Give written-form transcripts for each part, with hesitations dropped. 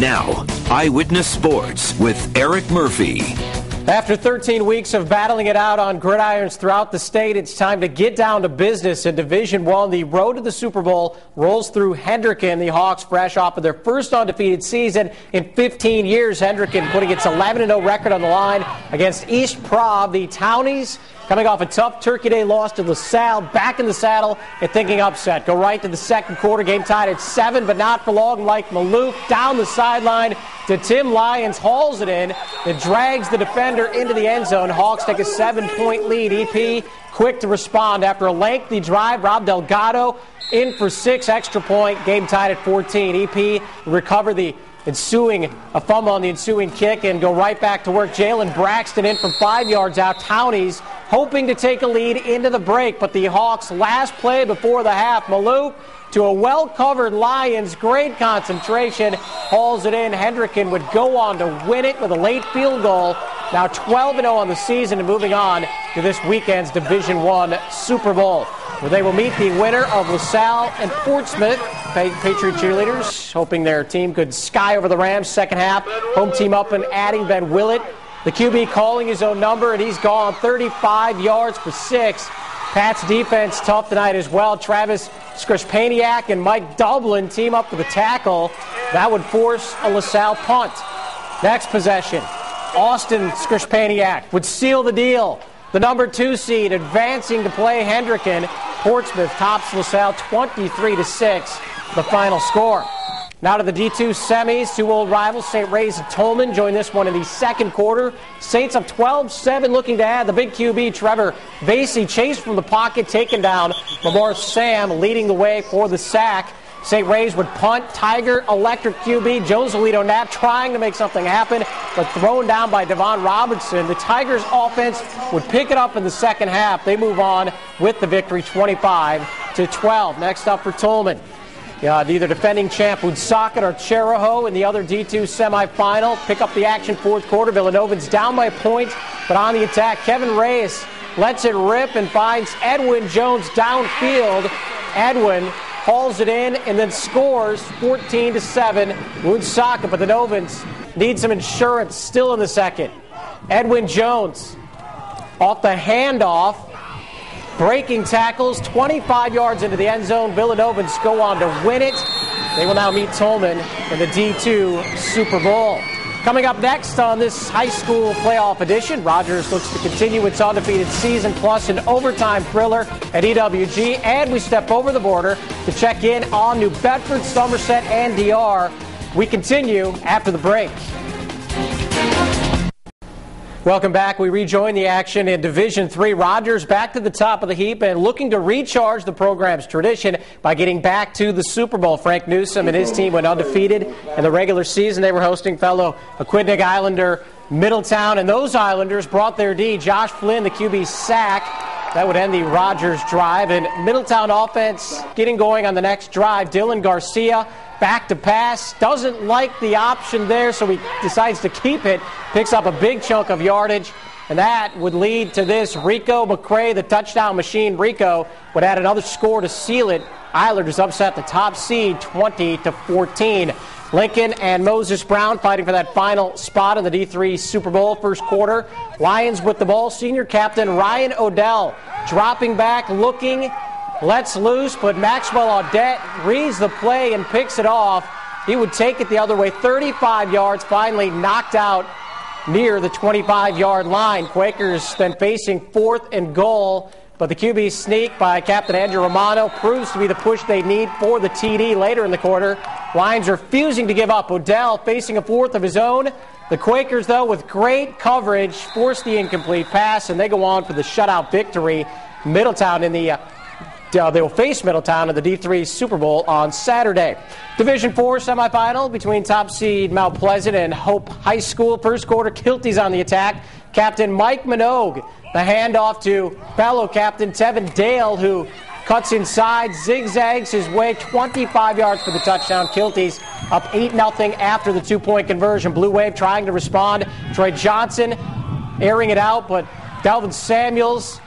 Now, Eyewitness Sports with Eric Murphy. After 13 weeks of battling it out on gridirons throughout the state, it's time to get down to business in Division I. The road to the Super Bowl rolls through Hendricken. The Hawks fresh off of their first undefeated season in 15 years. Hendricken putting its 11-0 record on the line against East Prov. The Townies coming off a tough Turkey Day loss to LaSalle, back in the saddle and thinking upset. Go right to the second quarter, game tied at 7, but not for long. Mike Maloof down the sideline to Tim Lyons, hauls it in, and drags the defender into the end zone. Hawks take a 7-point lead. EP quick to respond after a lengthy drive. Rob Delgado in for 6, extra point, game tied at 14. EP recover the a fumble on the ensuing kick and go right back to work. Jalen Braxton in from 5 yards out. Townies hoping to take a lead into the break, but the Hawks' last play before the half. Maloof to a well-covered Lions. Great concentration. Hauls it in. Hendricken would go on to win it with a late field goal. Now 12-0 on the season and moving on to this weekend's Division I Super Bowl, where they will meet the winner of LaSalle and Portsmouth. Patriot cheerleaders hoping their team could sky over the Rams. Second half, home team up and adding Ben Willett. The QB calling his own number, and he's gone 35 yards for 6. Pat's defense tough tonight as well. Travis Skripaniak and Mike Dublin team up for the tackle. That would force a LaSalle punt. Next possession, Austin Skripaniak would seal the deal. The number 2 seed advancing to play Hendricken. Portsmouth tops LaSalle 23-6, the final score. Now to the D2 semis. 2 old rivals, St. Ray's and Tolman, join this one in the second quarter. Saints up 12-7, looking to add. The big QB, Trevor Vasey, chased from the pocket, taken down. Lamar Sam leading the way for the sack. St. Ray's would punt. Tiger electric QB, Jones Alito Knapp trying to make something happen, but thrown down by Devon Robinson. The Tigers offense would pick it up in the second half. They move on with the victory 25-12. Next up for Tolman. Neither defending champ Woonsocket or Chariho in the other D2 semifinal. Pick up the action fourth quarter. Villanovans down by a point, but on the attack, Kevin Reyes lets it rip and finds Edwin Jones downfield. Edwin hauls it in and then scores 14-7. Woonsocket, but the Novans need some insurance still in the second. Edwin Jones off the handoff. Breaking tackles, 25 yards into the end zone. Villanovans go on to win it. They will now meet Tolman in the D2 Super Bowl. Coming up next on this high school playoff edition, Rogers looks to continue its undefeated season, plus an overtime thriller at EWG. And we step over the border to check in on New Bedford, Somerset, and DR. We continue after the break. Welcome back. We rejoin the action in Division III. Rogers back to the top of the heap and looking to recharge the program's tradition by getting back to the Super Bowl. Frank Newsom and his team went undefeated in the regular season. They were hosting fellow Aquidneck Islander Middletown, and those Islanders brought their D. Josh Flynn, the QB, sack. That would end the Rogers drive. And Middletown offense getting going on the next drive. Dylan Garcia back to pass. Doesn't like the option there, so he decides to keep it. Picks up a big chunk of yardage. And that would lead to this. Rico McCray, the touchdown machine. Rico would add another score to seal it. Islanders upset the top seed 20-14. Lincoln and Moses Brown fighting for that final spot in the D3 Super Bowl first quarter. Lions with the ball. Senior captain Ryan Odell dropping back, looking, lets loose, but Maxwell Audette reads the play and picks it off. He would take it the other way, 35 yards, finally knocked out near the 25-yard line. Quakers then facing 4th and goal. But the QB sneak by Captain Andrew Romano proves to be the push they need for the TD later in the quarter. Lions refusing to give up. Odell facing a 4th of his own. The Quakers, though, with great coverage, force the incomplete pass, and they go on for the shutout victory. Middletown in the they will face Middletown in the D3 Super Bowl on Saturday. Division IV semifinal between top seed Mount Pleasant and Hope High School. First quarter, Kilty's on the attack. Captain Mike Minogue, the handoff to fellow captain Tevin Dale, who cuts inside, zigzags his way 25 yards for the touchdown. Kilty's up 8-0 after the 2-point conversion. Blue Wave trying to respond. Troy Johnson airing it out, but Delvin Samuels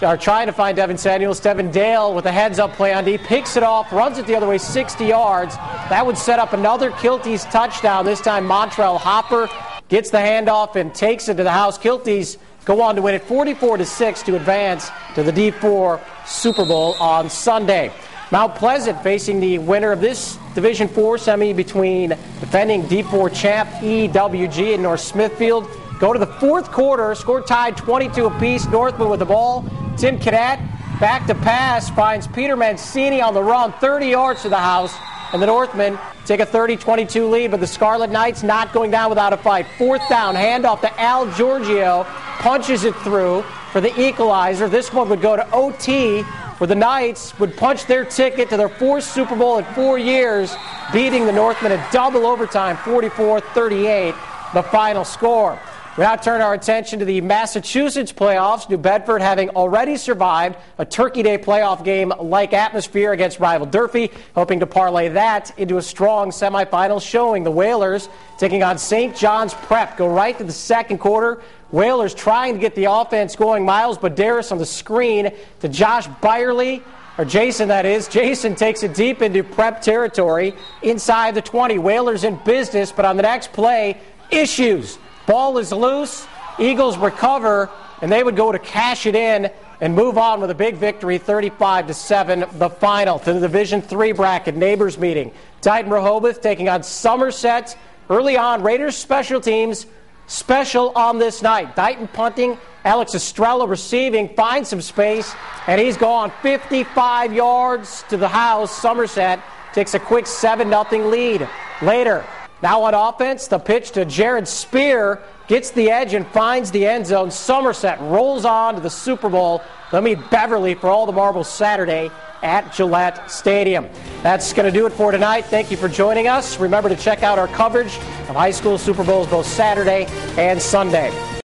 are trying to find Devin Samuels. Devin Dale with a heads-up play on D, picks it off, runs it the other way 60 yards. That would set up another Kilties touchdown. This time Montrell Hopper gets the handoff and takes it to the house. Kilties go on to win it 44-6 to advance to the D4 Super Bowl on Sunday. Mount Pleasant facing the winner of this Division IV semi between defending D4 champ EWG and North Smithfield. Go to the fourth quarter, score tied 22 apiece. Northman with the ball. Tim Cadet back to pass, finds Peter Mancini on the run, 30 yards to the house. And the Northmen take a 30-22 lead, but the Scarlet Knights not going down without a fight. Fourth down, handoff to Al Giorgio, punches it through for the equalizer. This one would go to OT, where the Knights would punch their ticket to their fourth Super Bowl in 4 years, beating the Northmen in double overtime, 44-38, the final score. We now turn our attention to the Massachusetts playoffs. New Bedford having already survived a Turkey Day playoff game-like atmosphere against rival Durfee, hoping to parlay that into a strong semifinal showing. The Whalers taking on St. John's Prep. Go right to the second quarter. Whalers trying to get the offense going. Miles Baderis on the screen to Josh Byerly, or Jason that is. Jason takes it deep into Prep territory inside the 20. Whalers in business, but on the next play, issues. Ball is loose, Eagles recover, and they would go to cash it in and move on with a big victory, 35-7, the final. To the Division III bracket, neighbors meeting. Dighton-Rehoboth taking on Somerset. Early on, Raiders special teams special on this night. Dighton punting, Alex Estrella receiving, finds some space, and he's gone 55 yards to the house. Somerset takes a quick 7-0 lead. Later, now on offense, the pitch to Jared Spear, gets the edge and finds the end zone. Somerset rolls on to the Super Bowl. They'll meet Beverly for all the marbles Saturday at Gillette Stadium. That's going to do it for tonight. Thank you for joining us. Remember to check out our coverage of high school Super Bowls both Saturday and Sunday.